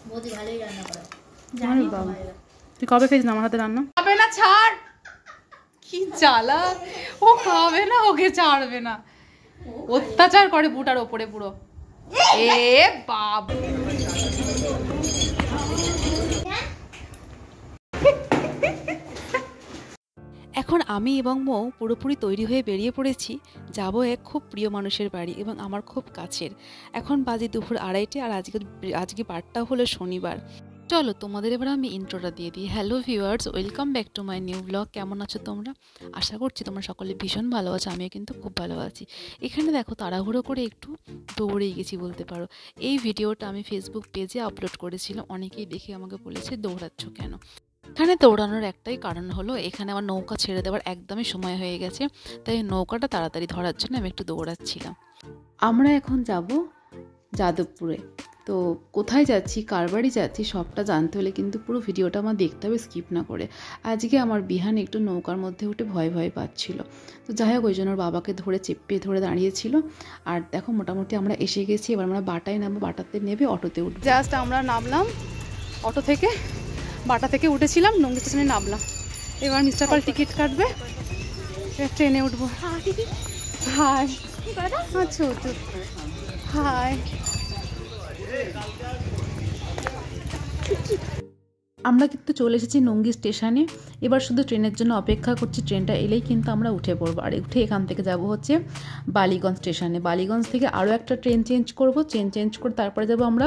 বৌদি ভালোই রান্না করে। জানি বাবা, তুই কবে খেয়েছিস আমার হাতে রান্না? খাবে না, ছাড়। কি জ্বালা, ও খাবে না, ওকে ছাড়বে না, অত্যাচার করে বুটার ওপরে পুরো। এ বাপ, এখন আমি এবং মৌ পুরোপুরি তৈরি হয়ে বেরিয়ে পড়েছি। যাব এক খুব প্রিয় মানুষের বাড়ি এবং আমার খুব কাছের। এখন বাজে দুপুর 2:30 আর আজকে বারটা হলো শনিবার। চলো তোমাদের এবার আমি ইন্ট্রোটা দিয়ে দিই। Hello viewers, welcome back to my new blog. কেমন আছো তোমরা? আশা করছি তোমরা সকলে ভীষণ ভালো আছো, আমিও কিন্তু খুব ভালো আছি। এখানে দেখো তাড়াহুড়ো করে একটু দৌড়েই গেছি বলতে পারো। এই ভিডিওটা আমি ফেসবুক পেজে আপলোড করেছিলাম, অনেকেই দেখে আমাকে বলেছে দৌড়াচ্ছ কেন। এখানে দৌড়ানোর একটাই কারণ হলো এখানে আমার নৌকা ছেড়ে দেওয়ার একদমই সময় হয়ে গেছে, তাই নৌকাটা তাড়াতাড়ি ধরার জন্য আমি একটু দৌড়াচ্ছিলাম। আমরা এখন যাব যাদবপুরে। তো কোথায় যাচ্ছি, কার বাড়ি যাচ্ছি সবটা জানতে হলে কিন্তু পুরো ভিডিওটা আমার দেখতে হবে, স্কিপ না করে। আজকে আমার বিহান একটু নৌকার মধ্যে উঠে ভয় ভয় পাচ্ছিল, তো যাই হোক ওই জন্য ওর বাবাকে ধরে চেপে ধরে দাঁড়িয়েছিল। আর দেখো মোটামুটি আমরা এসে গেছি, এবার আমরা বাটায় নামবো, বাটাতে নেবে অটোতে উঠবো। জাস্ট আমরা নামলাম অটো থেকে, বাটা থেকে উঠেছিলাম, নঙ্গি স্টেশনে নামলাম। এবার মিস্টার পাল টিকিট কাটবে, ট্রেনে উঠবো। হাই, আচ্ছা হাই। আমরা কিন্তু চলে এসেছি নঙ্গি স্টেশনে, এবার শুধু ট্রেনের জন্য অপেক্ষা করছি। ট্রেনটা এলেই কিন্তু আমরা উঠে পড়বো, আর উঠে এখান থেকে যাব হচ্ছে বালিগঞ্জ স্টেশনে। বালিগঞ্জ থেকে আরও একটা ট্রেন চেঞ্জ করব, চেঞ্জ করে তারপরে যাব আমরা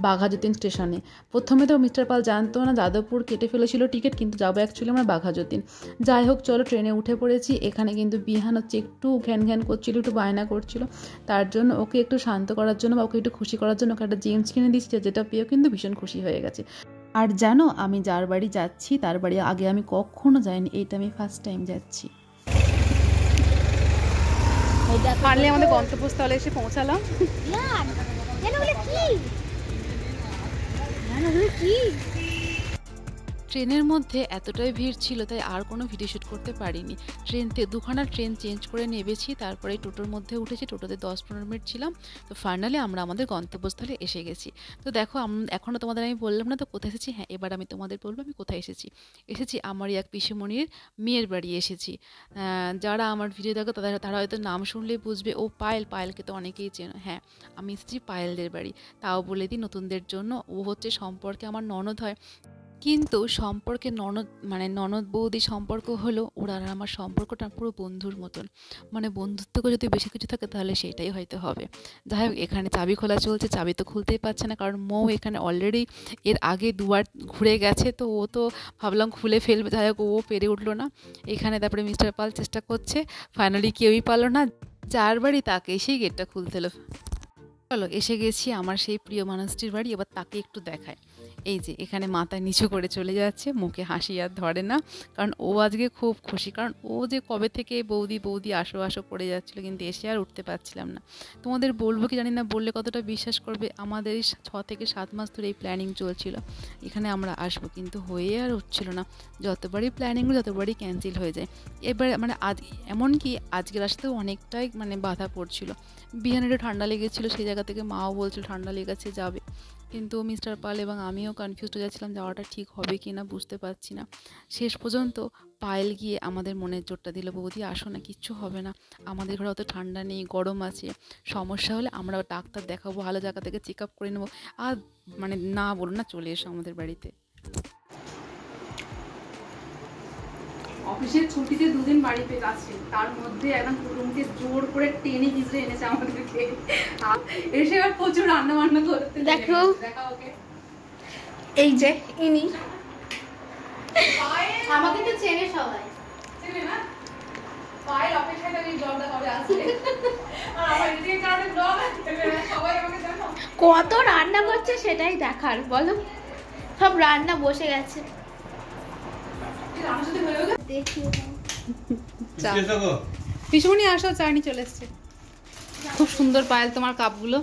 বাঘাযতীন স্টেশনে। প্রথমে তো মিস্টার পাল জানতো না, যাদবপুর কেটে ফেলেছিল টিকিট, কিন্তু যাবো অ্যাকচুয়ালি আমরা বাঘাযতীন। যাই হোক চলো ট্রেনে উঠে পড়েছি। এখানে কিন্তু বিহান হচ্ছে একটু ঘ্যান ঘ্যান করছিল, একটু বায়না করছিল, তার জন্য ওকে একটু শান্ত করার জন্য বা ওকে একটু খুশি করার জন্য ওকে একটা জেমস কিনে দিচ্ছি, যেটা পেয়েও কিন্তু ভীষণ খুশি হয়ে গেছে। আর জানো আমি যার বাড়ি যাচ্ছি তার বাড়ি আগে আমি কখনো যাইনি, এইটা আমি ফার্স্ট টাইম যাচ্ছি। ফাইনালি আমাদের গন্তব্যস্থলে এসে পৌঁছালাম। ট্রেনের মধ্যে এতটাই ভিড় ছিল তাই আর কোনো ভিডিও শ্যুট করতে পারিনি। দুখানা ট্রেন চেঞ্জ করে নেমেছি, তারপরে টোটোর মধ্যে উঠেছি, টোটোতে 10-15 মিনিট ছিলাম। তো ফাইনালি আমরা আমাদের গন্তব্যস্থলে এসে গেছি। তো দেখো এখনও তোমাদের আমি বললাম না তো কোথায় এসেছি। হ্যাঁ, এবার আমি তোমাদের বলবো আমি কোথায় এসেছি আমারই এক পিসিমণির মেয়ের বাড়ি এসেছি। যারা আমার ভিডিও দেখো তারা হয়তো নাম শুনলেই বুঝবে, ও পায়েলকে তো অনেকেই চেনো। হ্যাঁ, আমি এসেছি পায়েলদের বাড়ি। তাও বলে দিই নতুনদের জন্য, ও হচ্ছে সম্পর্কে আমার ননদ হয়, কিন্তু সম্পর্কে ননদ বৌদি সম্পর্ক হলো, ওরা আর আমার সম্পর্কটা পুরো বন্ধুর মতন। মানে বন্ধুত্ব যদি বেশি কিছু থাকে তাহলে সেটাই হয়তো হবে। যাই হোক এখানে চাবি খোলা চলছে, চাবি তো খুলতেই পারছে না, কারণ মৌ এখানে অলরেডি এর আগে দুবার ঘুরে গেছে, তো ও তো ভাবলাম খুলে ফেলবে, যাই হোক ও পেরে উঠলো না। এখানে তারপরে মিস্টার পাল চেষ্টা করছে, ফাইনালি কেউই পারলো না, যার বাড়ি তাকে সেই গেটটা খুলতে হলো। চলো এসে গেছি আমার সেই প্রিয় মানুষটির বাড়ি, এবার তাকে একটু দেখায়। এই যে এখানে মাথা নিচু করে চলে যাচ্ছে, মুখে হাসি আর ধরে না, কারণ ও আজকে খুব খুশি, কারণ ও যে কবে থেকে বৌদি আসো করে যাচ্ছিলো, কিন্তু এসে আর উঠতে পারছিলাম না। তোমাদের বলবো কি জানি না, বললে কতটা বিশ্বাস করবে, আমাদের এই 6 থেকে 7 মাস ধরে এই প্ল্যানিং চলছিল এখানে আমরা আসবো, কিন্তু হয়ে আর উঠছিল না। যতবারই প্ল্যানিং যতবারই ক্যান্সেল হয়ে যায়। এবার এমনকি আজকের আসতেও অনেকটাই বাধা পড়ছিল। বিহানের ঠান্ডা লেগেছিলো, সেই জায়গা থেকে মাও বলছিল ঠান্ডা লেগেছে যাবে, কিন্তু মিস্টার পাল এবং আমিও কনফিউজড হয়ে যাচ্ছিলাম যাওয়াটা ঠিক হবে কি না, বুঝতে পারছি না। শেষ পর্যন্ত পায়েল গিয়ে আমাদের মনের জোরটা দিল, বৌদি আসো না, কিচ্ছু হবে না, আমাদের ঘরে অত ঠান্ডা নেই, গরম আছে, সমস্যা হলে আমরা ডাক্তার দেখাবো, ভালো জায়গা থেকে চেক আপ করে নেবো, আর না বলুন না, চলে এসো আমাদের বাড়িতে। অফিসের ছুটিতে 2 দিন বাড়ি পেয়ে যাচ্ছে, তার মধ্যে একদম কুটুমকে জোর করে টেনে হিজড়ে এনেছে আমাদেরকে, এসে আর প্রচুর রান্না বান্না করতে। দেখো ওকে, এই যে ইনি আমাকে তো চেনে, সবাই চেনে না, পায়েল অপেক্ষায় থাকে ব্লগটা কবে আসবে, আর আমার এদিকে কারণে ব্লগ আসছে না, সবাই আমাকে জানো কত রান্না করছে সেটাই দেখার, বলো সব রান্না বসে গেছে। পিসমণি আসো, চাটনি চলে এসছে। খুব সুন্দর পায়েল তোমার কাপগুলো।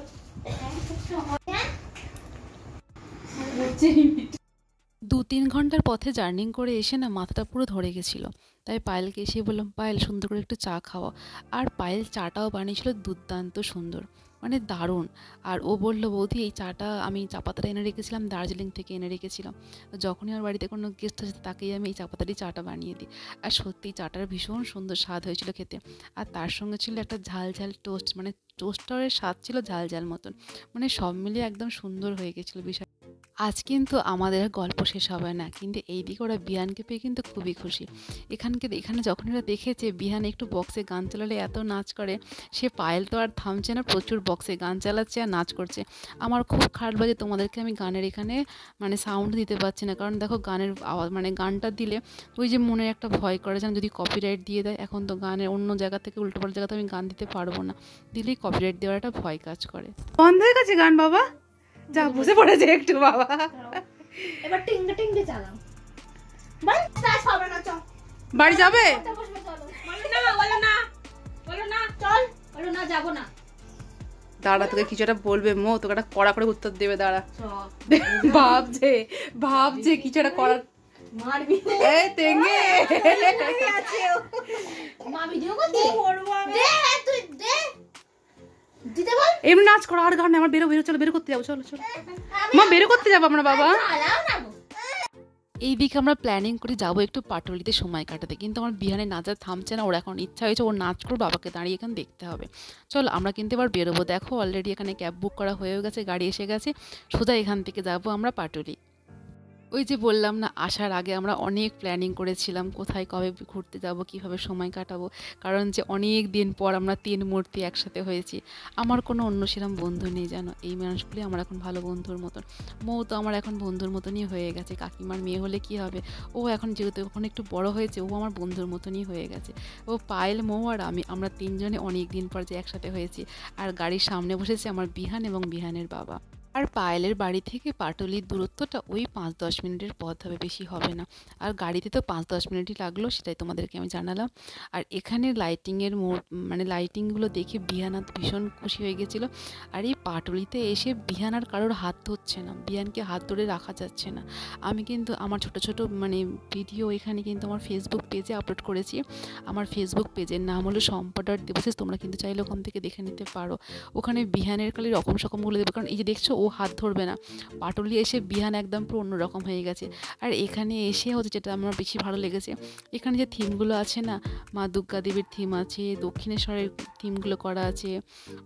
2-3 ঘন্টার পথে জার্নিং করে এসে না মাথাটা পুরো ধরে গেছিলো, তাই পায়েলকে এসে বললাম পায়েল সুন্দর করে একটু চা খাওয়া। আর পায়েল চাটাও বানিয়েছিল দুর্দান্ত সুন্দর, মানে দারুণ। আর ও বলল, বৌদি এই চাটা আমি চা পাতাটা এনে রেখেছিলাম, দার্জিলিং থেকে এনে রেখেছিলাম, তো যখনই আমার বাড়িতে কোনো গেস্ট আসে তাকেই আমি এই চা পাতাটি চাটা বানিয়ে দিই। আর সত্যি চাটার ভীষণ সুন্দর স্বাদ হয়েছিল খেতে। আর তার সঙ্গে ছিল একটা ঝাল ঝাল টোস্ট, মানে টোস্টারের স্বাদ ছিল ঝাল ঝাল মতন, মানে সব মিলিয়ে একদম সুন্দর হয়ে গেছিলো বিষয়। আজ কিন্তু আমাদের আর গল্প শেষ হবে না, কিন্তু এইদিকে ওরা বিহানকে পেয়ে কিন্তু খুবই খুশি। এখানে যখন এরা দেখেছে বিহান একটু বক্সে গান চালালে এত নাচ করে, সে পায়েল তো আর থামছে না, প্রচুর বক্সে গান চালাচ্ছে আর নাচ করছে। আমার খুব খারাপ লাগে, তোমাদেরকে আমি গানের এখানে মানে সাউন্ড দিতে পারছি না, কারণ দেখো গানের আওয়াজ মানে গানটা দিলে ওই যে মনের একটা ভয় করে যেন যদি কপিরাইট দিয়ে দেয়। এখন তো গানের অন্য জায়গা থেকে উল্টোপাল্টা জায়গাতে আমি গান দিতে পারবো না, দিলেই কপিরাইট দেওয়ার একটা ভয় কাজ করে। বন্ধ হয়ে গেছে গান বাবা, যা বসে পড়েছে একটু বাবা। এবার টিঙ্গে টিঙ্গে চালাও। বাড়ি কাজ হবে না, চল বাড়ি যাবে? বলো না চল, বলো না যাবো না। দাঁড়া, তোকে কিছু একটা বলবে মো, তোকে একটা কড়া করে উত্তর দেবে, দাঁড়া। চল ভাবছে কিছু একটা করার। মারবি এই তেঙ্গে আছে মা ভিডিও করতে করব আমি। দে তুই দে, দিতে বল। এমনি নাচ করা আর গান নেই, আমার বেরো চলো, বেরো করতে যাবো, চলো চলো মা, বেরো করতে যাবো আমরা বাবা। চালাও না গো। এইদিকে আমরা প্ল্যানিং করে যাবো একটু পাটুলিতে সময় কাটাতে, কিন্তু আমার বিহানে নাচ আর থামছে না, ওর এখন ইচ্ছা হয়েছে ওর নাচ করে বাবাকে দাঁড়িয়ে এখানে দেখতে হবে। চলো আমরা কিন্তু এবার বেরোবো। দেখো অলরেডি এখানে ক্যাব বুক করা হয়েও গেছে, গাড়ি এসে গেছে, সোজা এখান থেকে যাবো আমরা পাটুলি। ওই যে বললাম না, আসার আগে আমরা অনেক প্ল্যানিং করেছিলাম কোথায় কবে ঘুরতে যাব, কিভাবে সময় কাটাবো, কারণ যে অনেক দিন পর আমরা 3 মূর্তি একসাথে হয়েছি। আমার কোনো অন্য সেরকম বন্ধু নেই জানো, এই মানুষগুলি আমার এখন ভালো বন্ধুর মতন। মৌ তো আমার এখন বন্ধুর মতনই হয়ে গেছে, কাকিমার মেয়ে হলে কি হবে, ও এখন যেহেতু এখন একটু বড় হয়েছে, ও আমার বন্ধুর মতনই হয়ে গেছে। ও পায়েল, মৌ আর আমি, আমরা 3 জনে অনেক দিন পর যে একসাথে হয়েছি। আর গাড়ির সামনে বসেছে আমার বিহান এবং বিহানের বাবা। আর পায়েলের বাড়ি থেকে পাটুলির দূরত্বটা ওই 5-10 মিনিটের পথ হবে, বেশি হবে না। আর গাড়িতে তো 5-10 মিনিটই লাগলো, সেটাই তোমাদেরকে আমি জানালাম। আর এখানে লাইটিংয়ের মানে লাইটিংগুলো দেখে বিহানা ভীষণ খুশি হয়ে গেছিলো। আর এই পাটুলিতে এসে বিহান আর কারোর হাত ধরছে না, বিহানকে হাত ধরে রাখা যাচ্ছে না। আমি কিন্তু আমার ছোট ছোট মানে ভিডিও এখানে কিন্তু আমার ফেসবুক পেজে আপলোড করেছি। আমার ফেসবুক পেজের নাম হলো সম্পা.দেবাশিস, তোমরা কিন্তু চাইলে ওখান থেকে দেখে নিতে পারো। ওখানে বিহানের খালি রকম সকমগুলো দেবো, কারণ এই যে দেখছো ও হাত ধরবে না। পাটুলি এসে বিহান একদম পুরো অন্যরকম হয়ে গেছে। আর এখানে এসে হচ্ছে যেটা আমার বেশি ভালো লেগেছে, এখানে যে থিমগুলো আছে না, মা দুর্গা দেবীর থিম আছে, দক্ষিণেশ্বরের থিমগুলো করা আছে,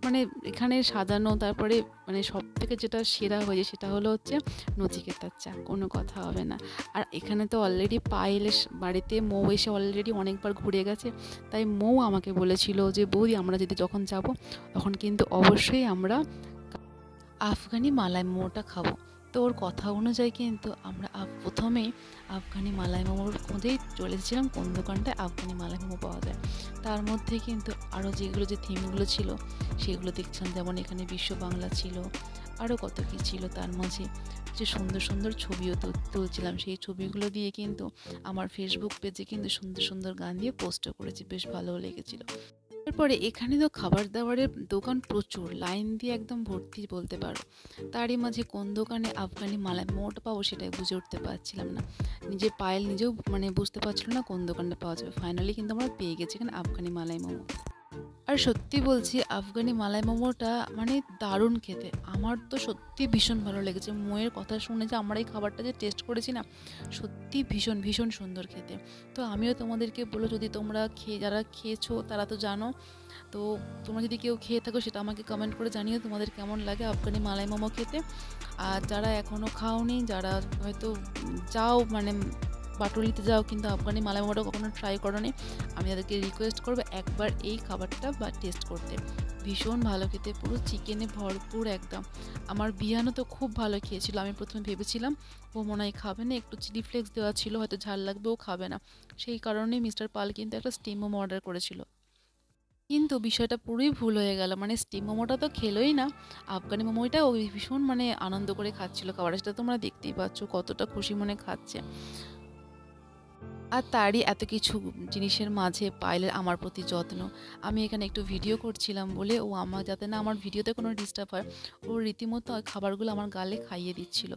মানে এখানে সাজানো। তারপরে মানে সব থেকে যেটা সেরা হয়েছে সেটা হলো হচ্ছে নচিকেতার চা, কোনো কথা হবে না। আর এখানে তো অলরেডি পায়েলের বাড়িতে মৌ এসে অলরেডি অনেকবার ঘুরে গেছে, তাই মৌ আমাকে বলেছিল যে বৌদি আমরা যদি যখন যাব তখন কিন্তু অবশ্যই আমরা আফগানি মালাই মোমোটা খাবো। তো ওর কথা অনুযায়ী কিন্তু আমরা প্রথমেই আফগানি মালাই মোমোর খোঁজেই চলে এসেছিলাম কোন দোকানটায় আফগানি মালাই মোমো পাওয়া যায়। তার মধ্যে কিন্তু আরও যেগুলো যে থিমগুলো ছিল সেগুলো দেখছিলাম, যেমন এখানে বিশ্ব বাংলা ছিল, আরও কত কী ছিল। তার মাঝে যে সুন্দর সুন্দর ছবিও তুলছিলাম, সেই ছবিগুলো দিয়ে কিন্তু আমার ফেসবুক পেজে কিন্তু সুন্দর সুন্দর গান দিয়ে পোস্টও করেছি, বেশ ভালো লেগেছিলো। তারপরে এখানে তো খাবার দাবারের দোকান প্রচুর, লাইন দিয়ে একদম ভর্তি বলতে পারো। তারই মাঝে কোন দোকানে আফগানি মালাই মোমোটা পাবো সেটাই বুঝে উঠতে পারছিলাম না, পায়েল নিজেও মানে বুঝতে পারছিল না কোন দোকানটা পাওয়া যাবে। ফাইনালি কিন্তু আমরা পেয়ে গেছি এখানে আফগানি মালাই মোমো। আর সত্যি বলছি, আফগানি মালাই মোমোটা মানে দারুণ খেতে, আমার তো সত্যি ভীষণ ভালো লেগেছে। মোয়ের কথা শুনে যে আমরা এই খাবারটা যে টেস্ট করেছি না, সত্যি ভীষণ ভীষণ সুন্দর খেতে। তো আমিও তোমাদেরকে বলো, যদি তোমরা যারা খেয়েছো তারা তো জানো, তো তোমরা যদি কেউ খেয়ে থাকো সেটা আমাকে কমেন্ট করে জানিও তোমাদের কেমন লাগে আফগানি মালাই মোমো খেতে। আর যারা এখনও খাওনি, যারা হয়তো যাও মানে পাটুলিতে যাও কিন্তু আফগানি মালাই মোমোটা কখনো ট্রাই করোনি, আমি তাদেরকে রিকোয়েস্ট করবো একবার এই খাবারটা টেস্ট করতে। ভীষণ ভালো খেতে, পুরো চিকেনে ভরপুর একদম। আমার বিহানও তো খুব ভালো খেয়েছিল। আমি প্রথমে ভেবেছিলাম ও মনে হয় খাবে না, একটু চিলি ফ্লেক্স দেওয়া ছিল, হয়তো ঝাল লাগবে, ও খাবে না। সেই কারণে মিস্টার পাল কিন্তু একটা স্টিম মোমো অর্ডার করেছিল, কিন্তু বিষয়টা পুরোই ভুল হয়ে গেল। মানে স্টিম মোমোটা তো খেলোই না, আফগানি মোমোটা ও ভীষণ মানে আনন্দ করে খাচ্ছিল খাবারটা, সেটা তোমরা দেখতেই পাচ্ছ কতটা খুশি মনে খাচ্ছে। আর তারই এত কিছু জিনিসের মাঝে পায়েলের আমার প্রতি যত্ন। আমি এখানে একটু ভিডিও করছিলাম বলে ও আমার যাতে না আমার ভিডিওতে কোনো ডিস্টার্ব হয়, ও রীতিমতো খাবারগুলো আমার গালে খাইয়ে দিচ্ছিল।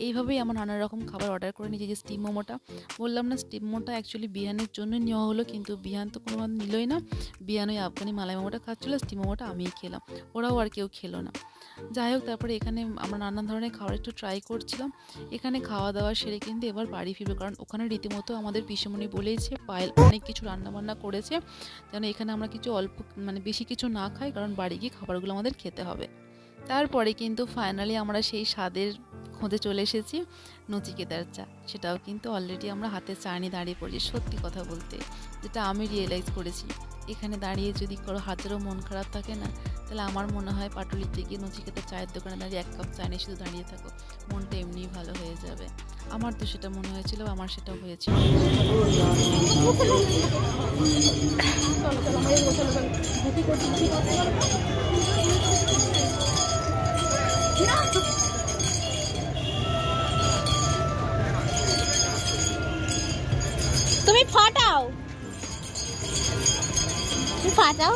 এইভাবেই আমার নানা রকম খাবার অর্ডার করে নিয়েছি। যে স্টিম মোমোটা বললাম না, স্টিম মোমোটা অ্যাকচুয়ালি বিহানের জন্য নেওয়া হলো, কিন্তু বিহান তো কোনো নিলই না। বিহান ওই আফগানি মালাই মোমোটা খাচ্ছিলো, স্টিম মোমোটা আমিই খেলাম, ওরাও আর কেউ খেলো না। যাই হোক, তারপরে এখানে আমরা নানান ধরনের খাবার একটু ট্রাই করছিলাম। এখানে খাওয়া দাওয়া সেরে কিন্তু এবার বাড়ি ফিরবো, কারণ ওখানে রীতিমতো আমাদের পিসেমণি বলেইছে পায়েল অনেক কিছু রান্নাবান্না করেছে, যেন এখানে আমরা কিছু অল্প মানে বেশি কিছু না খাই, কারণ বাড়ি গিয়ে খাবারগুলো আমাদের খেতে হবে। তারপরে কিন্তু ফাইনালি আমরা সেই স্বাদের খোঁজে চলে এসেছি নচিকেতার চা। সেটাও কিন্তু অলরেডি আমরা হাতে চা নিয়ে দাঁড়িয়ে পড়েছি। সত্যি কথা বলতে যেটা আমি রিয়েলাইজ করেছি, এখানে দাঁড়িয়ে যদি কারো হাতেরও মন খারাপ থাকে না, তাহলে আমার মনে হয় পাটুলিতে গিয়ে নচিকেতার চায়ের দোকানে দাঁড়িয়ে 1 কাপ চা নিয়ে শুধু দাঁড়িয়ে থাকো, মনটা এমনিই ভালো হয়ে যাবে। আমার তো সেটা মনে হয়েছিল, আমার সেটা হয়েছিল। তুমি ফাটাও, তুমি ফাটাও।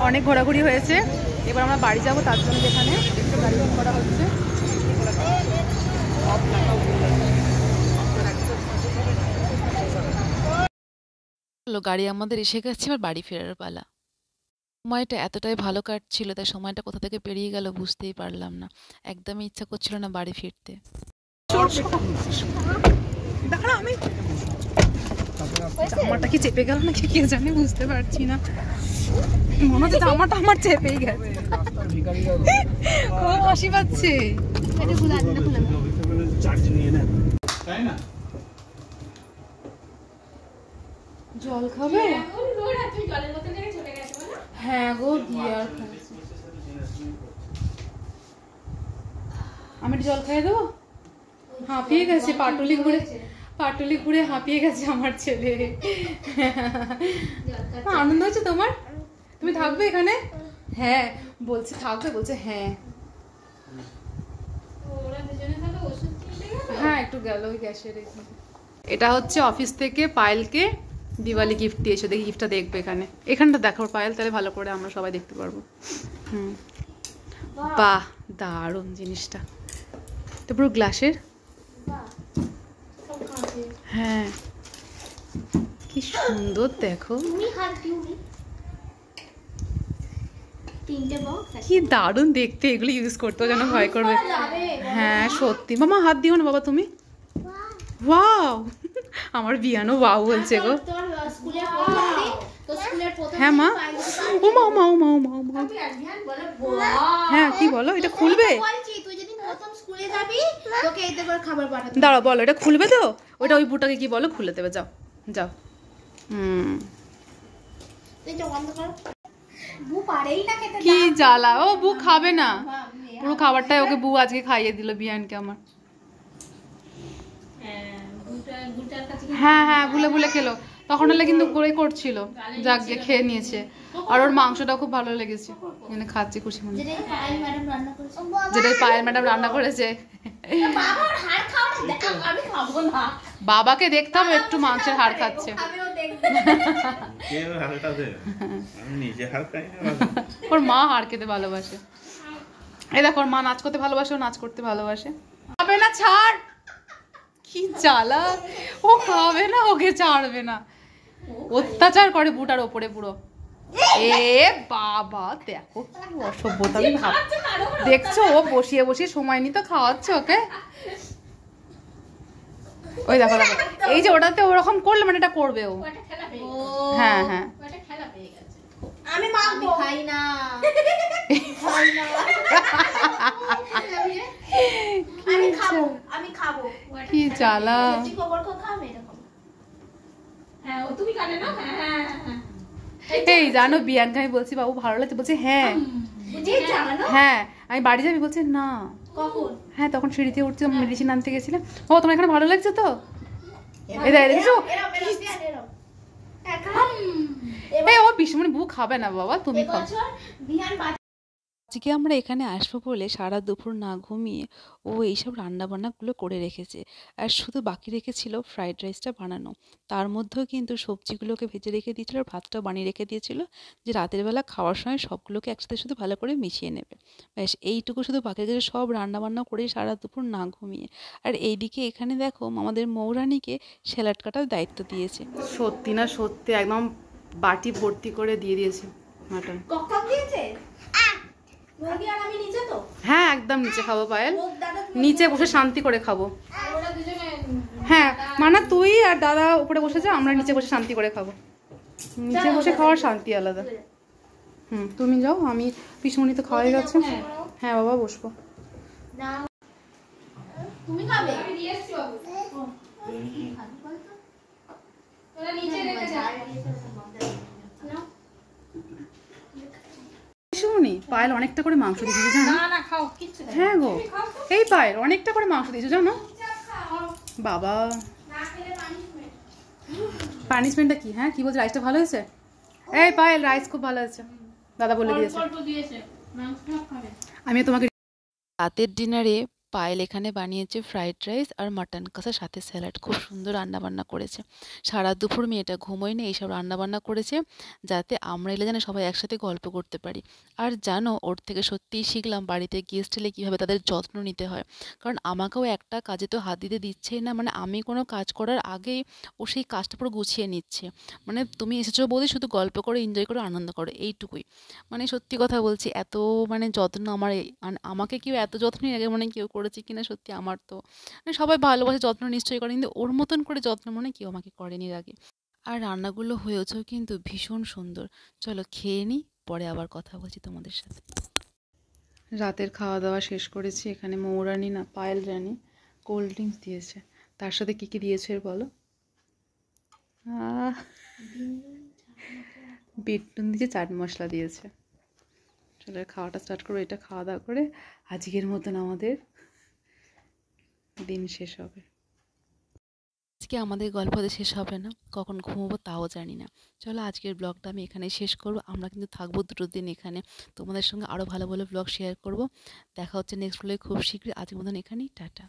অনেক ঘোরাঘুরি হয়েছে, এবার আমরা বাড়ি যাবো, তার জন্য যেখানে একটু গাড়ি বুক করা হচ্ছে। গাড়ি আমাদের এসে গেছে, এবার বাড়ি ফেরার পালা। সময়টা এতটাই ভালো কাটছিল, তাই সময়টা কোথা থেকে পেরিয়ে গেল বুঝতেই পারলাম না। একদমই ইচ্ছা করছিল না বাড়ি ফিরতে। আমি জামাটা কি চেপে গেল নাকি কে জানে, বুঝতে পারছি না, মনে হচ্ছে জামাটা আমার চেপেই গেছে। খুব হাসি পাচ্ছে। জল খাবে? হ্যাঁ গো, গিয়ার আমি জল খাইয়ে দেবো। হাঁপিয়ে গেছে, পাটুলি ঘুরে হাঁপিয়ে গেছে আমার ছেলে। আনন্দ হচ্ছে তোমার? তুমি থাকবে এখানে? হ্যাঁ বলছে থাকবে, বলছে হ্যাঁ। হ্যাঁ একটু গেল ওই গ্যাসের। এটা হচ্ছে অফিস থেকে পায়েলকে দিওয়ালি গিফট দিয়েছে। দেখি গিফটটা দেখবে এখানে, এখানটা দেখো পায়েল, তাহলে ভালো করে আমরা সবাই দেখতে পারবো। বাহ দারুণ জিনিসটা তো, পুরো গ্লাসের। হ্যাঁ কি সুন্দর দেখো, কি দারুণ দেখতে। এগুলো ইউজ করতেও যেন ভয় করবে। হ্যাঁ সত্যি। মামা হাত দিও না বাবা তুমি। ওয়াও, আমার বিয়ানো ওয়াও বলছে গো। হ্যাঁ মা, ও মা মা মা মা মা। হ্যাঁ কি বলো, এটা খুলবে? দাঁড়াও বলো, এটা খুলবে তো? ওটা ওই বুটাকে কি বলো, খুলে দেবে। যাও যাও। কি জ্বালা, ও বু খাবে না পুরো খাবারটাই ওকে বু আজকে খাইয়ে দিল বিয়ানকে আমার। হ্যাঁ হ্যাঁ ভুলে ভুলে খেলো, তখন হলে কিন্তু করে করছিল, যাক গিয়ে খেয়ে নিয়েছে। আর ওর মাংসটা খুব ভালো লেগেছে, এখানে খাচ্ছি খুশি মনে। যেটাই পায়েল ম্যাডাম রান্না করেছে। বাবাকে দেখতে হবে একটু মাংসের হাড় খাচ্ছে। ওর মা হাড় খেতে ভালোবাসে। এই দেখো ওর মা নাচ করতে ভালোবাসে, ও নাচ করতে ভালোবাসে। খাবে না, ছাড়। কি জ্বালা, ও খাবে না, ওকে ছাড়বে না। অত্যাচার করে বুটার ওপরে পুরো। এ বাবা দেখো কি অসভ্যতা, আমি ভাব দেখছো ও বসিয়ে বসিয়ে সময় নিতে খাওয়াচ্ছে ওকে। ওই দেখো দেখো এই যে ওটাতে ওরকম করলে মানে এটা করবে ও। হ্যাঁ হ্যাঁ আমি মাখবো, খাই না আমি খাবো, আমি খাবো। কি জ্বালা। তুই খবর খাবে এরকম। হ্যাঁ ও তুমি কাটে না। হ্যাঁ এই জানো বিয়ানকে আমি বলছি বাবু ভালো লাগছে, বলছে হ্যাঁ হ্যাঁ। আমি বাড়ি যাবি বলছে না। কখন? হ্যাঁ তখন সিঁড়িতে উঠছে, মেডিসিন আনতে গেছিলাম। ও তোমার এখানে ভালো লাগছে তো? এই দেখো ও পিসমণি বউ খাবে না বাবা, তুমি খাও। আজকে আমরা এখানে আসবো বলে সারা দুপুর না ঘুমিয়ে ও এইসব রান্নাবান্নাগুলো করে রেখেছে। আর শুধু বাকি রেখেছিল ফ্রাইড রাইসটা বানানো। তার মধ্যেও কিন্তু সবজিগুলোকে ভেজে রেখে দিয়েছিল আর ভাতটাও বানিয়ে রেখে দিয়েছিল, যে রাতের বেলা খাওয়ার সময় সবগুলোকে একসাথে শুধু ভালো করে মিশিয়ে নেবে। ব্যাস এইটুকু শুধু বাকি রেখেছে, সব রান্নাবান্না করে সারা দুপুর না ঘুমিয়ে। আর এইদিকে এখানে দেখো আমাদের মৌরানীকে স্যালাড কাটার দায়িত্ব দিয়েছে। সত্যি না সত্যি একদম বাটি ভর্তি করে দিয়ে দিয়েছে মাটন। কখন দিয়েছে? মুরগি আর আমি নিচে তো? হ্যাঁ একদম নিচে খাবো পায়েল, নিচে বসে শান্তি করে খাবো। হ্যাঁ মানে তুই আর দাদা উপরে বসে যা, আমরা নিচে বসে শান্তি করে খাবো। নিচে বসে খাওয়ার শান্তি আলাদা। তুমি যাও, আমি পিসমণি তো খাওয়াই গেছে। হ্যাঁ বাবা বসবো। তুমি খাবে? আমি দিয়ে এসেছি বাবু। তোরা নিচে রেখে যা। পিসমণি পায়েল অনেকটা করে মাংস দিয়েছে জানো? না না খাও কিচ্ছু। হ্যাঁ গো এই পায়েল অনেকটা করে মাংস দিয়েছে জানো বাবা। পানিশমেন্টটা কি? হ্যাঁ কি বলছে? রাইসটা ভালো হয়েছে? এই পায়েল রাইস খুব ভালো হয়েছে, দাদা বলে দিয়েছে। আমি তোমাকে রাতের ডিনারে পায়েল এখানে বানিয়েছে ফ্রাইড রাইস আর মাটন কষা, সাথে স্যালাড। খুব সুন্দর রান্নাবান্না করেছে। সারা দুপুর মেয়েটা ঘুমোয়নি, এইসব রান্নাবান্না করেছে যাতে আমরা এলে যেন সবাই একসাথে গল্প করতে পারি। আর জানো ওর থেকে সত্যিই শিখলাম বাড়িতে গেস্ট এলে কীভাবে তাদের যত্ন নিতে হয়। কারণ আমাকেও একটা কাজে তো হাত দিতে দিচ্ছেই না, মানে আমি কোনো কাজ করার আগেই ও সেই কাজটা পুরো গুছিয়ে নিচ্ছে। মানে তুমি এসেছো বৌদি শুধু গল্প করো, এনজয় করো, আনন্দ করো, এইটুকুই। মানে সত্যি কথা বলছি, এত মানে যত্ন আমার আমাকে কেউ এত যত্নই আগে মনে কেউ করেছে কিনা সত্যি। আমার তো মানে সবাই ভালোবাসে, যত্ন নিশ্চয়ই করে, কিন্তু ওর মতন করে যত্ন মনে কেউ আমাকে করেনি এর আগে। আর রান্নাগুলো হয়েছেও কিন্তু ভীষণ সুন্দর। চলো খেয়ে নিই, পরে আবার কথা বলছি তোমাদের সাথে। রাতের খাওয়া দাওয়া শেষ করেছি। এখানে মৌরানী না পায়েল রানী কোল্ড ড্রিঙ্কস দিয়েছে। তার সাথে কি কি দিয়েছে বলো? বিট নুন দিয়েছে, চাট মশলা দিয়েছে। চলো খাওয়াটা স্টার্ট করবো। এটা খাওয়া দাওয়া করে আজকের মতন আমাদের দিন শেষ হবে। আজকে আমাদের গল্প শেষ হবে না, কখন ঘুমোবো তাও জানি না। চলো আজকের ব্লগটা আমি এখানে শেষ করবো। আমরা কিন্তু থাকবো 2 দিন এখানে, তোমাদের সঙ্গে আরও ভালো ভালো ব্লগ শেয়ার করব। দেখা হচ্ছে নেক্সট ব্লগে খুব শীঘ্রই। আজকের মতন এখানেই টাটা।